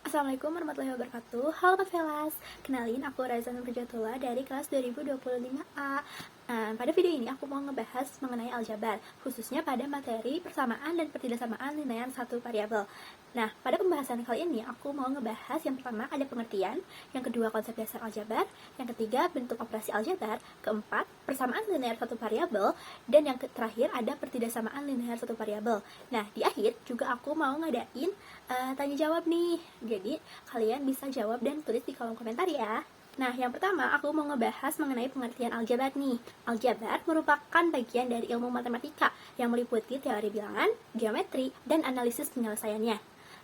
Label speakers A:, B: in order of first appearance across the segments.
A: Assalamualaikum warahmatullahi wabarakatuh. Halo Kak Velas, kenalin aku Raisa Nurjatullah dari kelas 2025A. Pada video ini aku mau ngebahas mengenai aljabar, khususnya pada materi persamaan dan pertidaksamaan linear satu variabel. Nah, pada pembahasan kali ini aku mau ngebahas yang pertama ada pengertian, yang kedua konsep dasar aljabar, yang ketiga bentuk operasi aljabar, keempat persamaan linear satu variabel, dan yang terakhir ada pertidaksamaan linear satu variabel. Nah, di akhir juga aku mau ngadain tanya jawab nih. Jadi kalian bisa jawab dan tulis di kolom komentar ya. Nah, yang pertama aku mau ngebahas mengenai pengertian aljabar nih. Aljabar merupakan bagian dari ilmu matematika yang meliputi teori bilangan, geometri, dan analisis penyelesaiannya.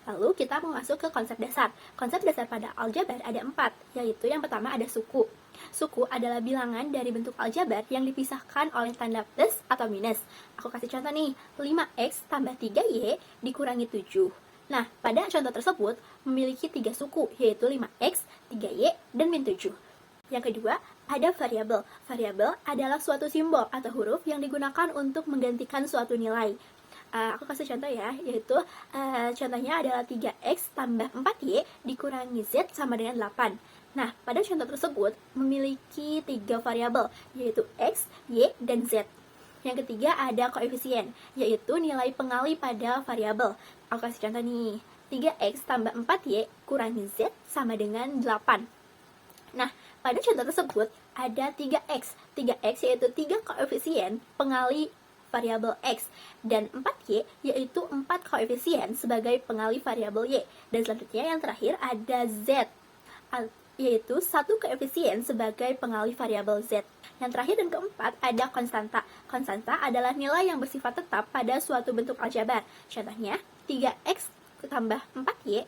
A: Lalu kita mau masuk ke konsep dasar. Konsep dasar pada aljabar ada 4, yaitu yang pertama ada suku. Suku adalah bilangan dari bentuk aljabar yang dipisahkan oleh tanda plus atau minus. Aku kasih contoh nih, 5x tambah 3y dikurangi 7. Nah, pada contoh tersebut memiliki 3 suku, yaitu 5x, 3y, dan min 7. Yang kedua, ada variabel. Variabel adalah suatu simbol atau huruf yang digunakan untuk menggantikan suatu nilai. Aku kasih contoh ya, yaitu contohnya adalah 3x tambah 4y dikurangi z sama dengan 8. Nah, pada contoh tersebut memiliki 3 variabel, yaitu x, y, dan z. Yang ketiga ada koefisien, yaitu nilai pengali pada variabel. Aku kasih contoh nih, 3x tambah 4y kurangi z sama dengan 8. Nah, pada contoh tersebut ada 3x. 3x yaitu 3 koefisien pengali variabel x, dan 4y yaitu 4 koefisien sebagai pengali variabel y. Dan selanjutnya yang terakhir ada z, yaitu 1 koefisien sebagai pengali variabel z. Yang terakhir dan keempat ada konstanta. Konstanta adalah nilai yang bersifat tetap pada suatu bentuk aljabar. Contohnya, 3x tambah 4y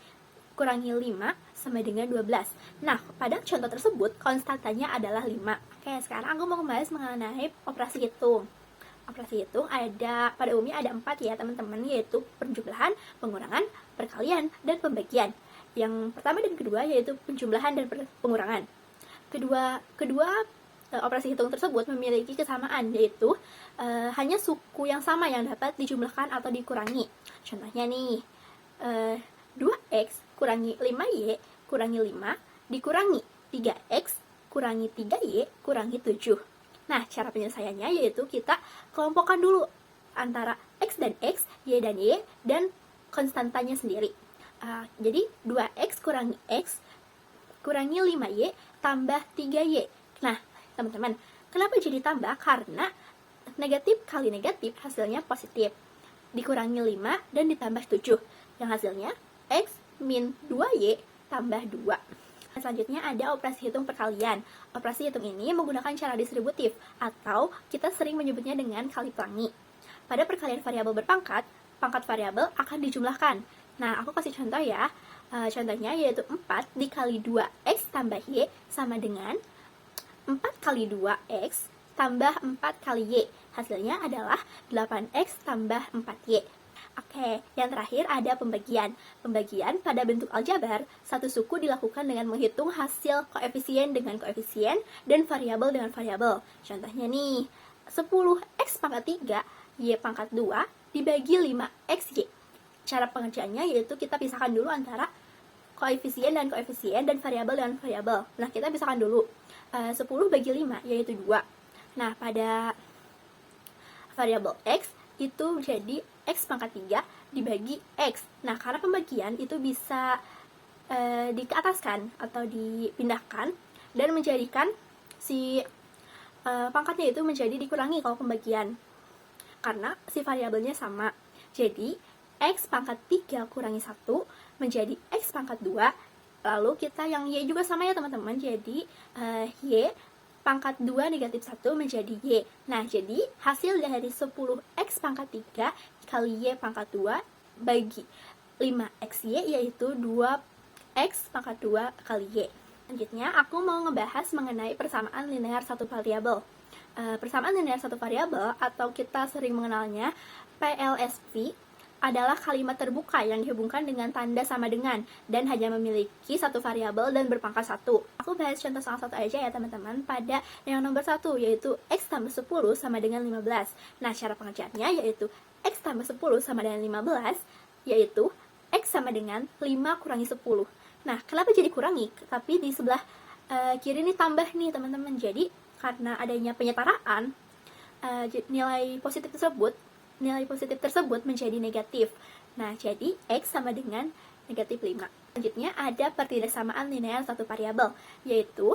A: kurangi 5 sama dengan 12. Nah, pada contoh tersebut, konstantanya adalah 5. Oke, sekarang aku mau membahas mengenai operasi hitung. Operasi hitung pada umumnya ada 4 ya teman-teman, yaitu penjumlahan, pengurangan, perkalian, dan pembagian. Yang pertama dan kedua yaitu penjumlahan dan pengurangan. Kedua operasi hitung tersebut memiliki kesamaan, yaitu hanya suku yang sama yang dapat dijumlahkan atau dikurangi. Contohnya nih, 2x kurangi 5y kurangi 5 dikurangi 3x kurangi 3y kurangi 7. Nah, cara penyelesaiannya yaitu kita kelompokkan dulu antara x dan x, y dan y, dan konstantanya sendiri. Jadi 2x kurangi x kurangi 5y tambah 3y. Nah, teman-teman, kenapa jadi tambah? Karena negatif kali negatif hasilnya positif. Dikurangi 5 dan ditambah 7. Yang hasilnya x min 2y tambah 2. Selanjutnya ada operasi hitung perkalian. Operasi hitung ini menggunakan cara distributif, atau kita sering menyebutnya dengan kali pelangi. Pada perkalian variabel berpangkat, pangkat variabel akan dijumlahkan. Nah, aku kasih contoh ya. Contohnya yaitu 4 dikali 2x tambah y sama dengan 4 kali 2x tambah 4 kali y. Hasilnya adalah 8x tambah 4y. Oke, yang terakhir ada pembagian. Pembagian pada bentuk aljabar, satu suku dilakukan dengan menghitung hasil koefisien dengan koefisien dan variabel dengan variabel. Contohnya nih, 10x pangkat 3, y pangkat 2 dibagi 5xy. Cara pengerjaannya yaitu kita pisahkan dulu antara koefisien dan koefisien dan variabel dengan variabel. Nah, kita pisahkan dulu. 10 bagi 5 yaitu 2. Nah, pada variabel x itu menjadi x pangkat 3 dibagi x. Nah, karena pembagian itu bisa dikeataskan atau dipindahkan dan menjadikan si pangkatnya itu menjadi dikurangi kalau pembagian, karena si variabelnya sama. Jadi x pangkat 3 kurangi 1 menjadi x pangkat 2. Lalu kita yang y juga sama ya teman-teman, jadi y pangkat 2 negatif 1 menjadi y. Nah, jadi hasil dari 10x pangkat 3 kali y pangkat 2 bagi 5xy yaitu 2x pangkat 2 kali y. Selanjutnya, aku mau ngebahas mengenai persamaan linear satu variabel. Persamaan linear satu variabel, atau kita sering mengenalnya PLSV, adalah kalimat terbuka yang dihubungkan dengan tanda sama dengan dan hanya memiliki satu variabel dan berpangkat 1. Aku bahas contoh salah satu aja ya teman-teman, pada yang nomor 1 yaitu x tambah 10 sama dengan 15. Nah, cara pengerjaannya yaitu x tambah 10 sama dengan 15, yaitu X sama dengan 5 kurangi 10. Nah, kenapa jadi kurangi? Tapi di sebelah kiri ini tambah nih teman-teman. Jadi, karena adanya penyetaraan, nilai positif tersebut menjadi negatif. Nah, jadi X sama dengan negatif 5. Selanjutnya ada pertidaksamaan linear satu variabel, yaitu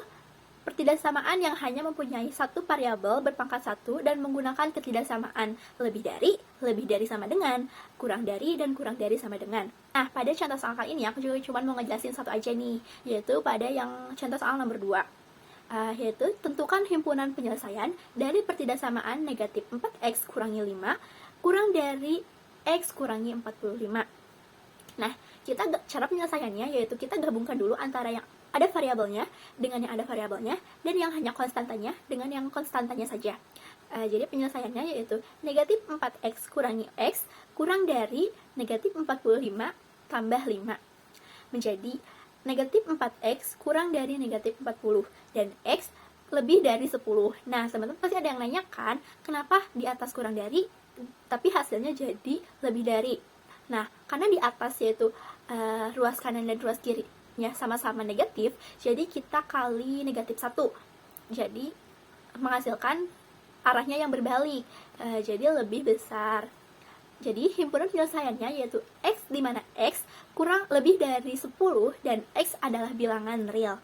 A: pertidaksamaan yang hanya mempunyai satu variabel berpangkat 1 dan menggunakan ketidaksamaan lebih dari sama dengan, kurang dari, dan kurang dari sama dengan. Nah, pada contoh soal kali ini aku juga cuma mau ngejelasin satu aja nih, yaitu pada yang contoh soal nomor 2. Yaitu tentukan himpunan penyelesaian dari pertidaksamaan negatif 4x kurangi 5 kurang dari x kurangi 45. Nah, cara penyelesaiannya yaitu kita gabungkan dulu antara yang ada variabelnya dengan yang ada variabelnya, dan yang hanya konstantanya dengan yang konstantanya saja. Jadi penyelesaiannya yaitu negatif 4x kurangi x kurang dari negatif 45 tambah 5 menjadi negatif 4x kurang dari negatif 40 dan x lebih dari 10. Nah, teman-teman pasti ada yang nanya kan, kenapa di atas kurang dari tapi hasilnya jadi lebih dari? Nah, karena di atas yaitu ruas kanan dan ruas kirinya sama-sama negatif, jadi kita kali negatif 1. Jadi menghasilkan arahnya yang berbalik, jadi lebih besar. Jadi himpunan penyelesaiannya yaitu x, di mana x kurang lebih dari 10 dan x adalah bilangan real.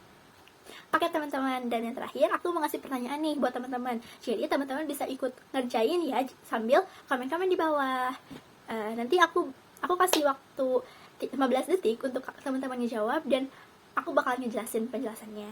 A: Oke teman-teman, dan yang terakhir aku mau ngasih pertanyaan nih buat teman-teman. Jadi teman-teman bisa ikut ngerjain ya sambil komen-komen di bawah. Nanti aku kasih waktu 15 detik untuk teman-teman ngejawab, dan aku bakal ngejelasin penjelasannya.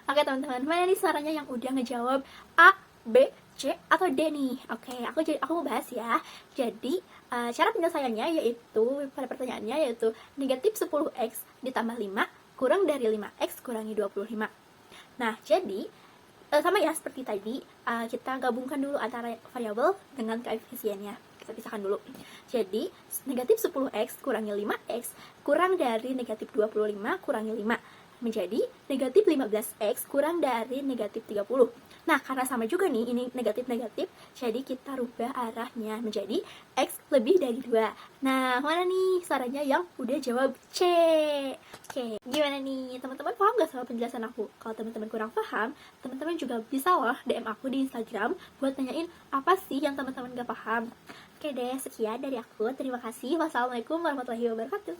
A: Oke teman-teman, mana nih suaranya yang udah ngejawab A, B, C, atau D nih? Oke, aku mau bahas ya. Jadi, cara penyelesaiannya yaitu, pada pertanyaannya yaitu negatif 10x ditambah 5 kurang dari 5x kurangi 25. Nah, jadi, sama ya seperti tadi, kita gabungkan dulu antara variabel dengan koefisiennya. Kita pisahkan dulu. Jadi, negatif 10x kurangi 5x kurang dari negatif 25 kurangi 5 menjadi negatif 15x kurang dari negatif 30. Nah, karena sama juga nih, ini negatif-negatif, jadi kita rubah arahnya menjadi x lebih dari 2. Nah, mana nih suaranya yang udah jawab C? Oke, gimana nih? Teman-teman paham gak sama penjelasan aku? Kalau teman-teman kurang paham, teman-teman juga bisa loh DM aku di Instagram buat tanyain apa sih yang teman-teman gak paham. Oke deh, sekian dari aku. Terima kasih. Wassalamualaikum warahmatullahi wabarakatuh.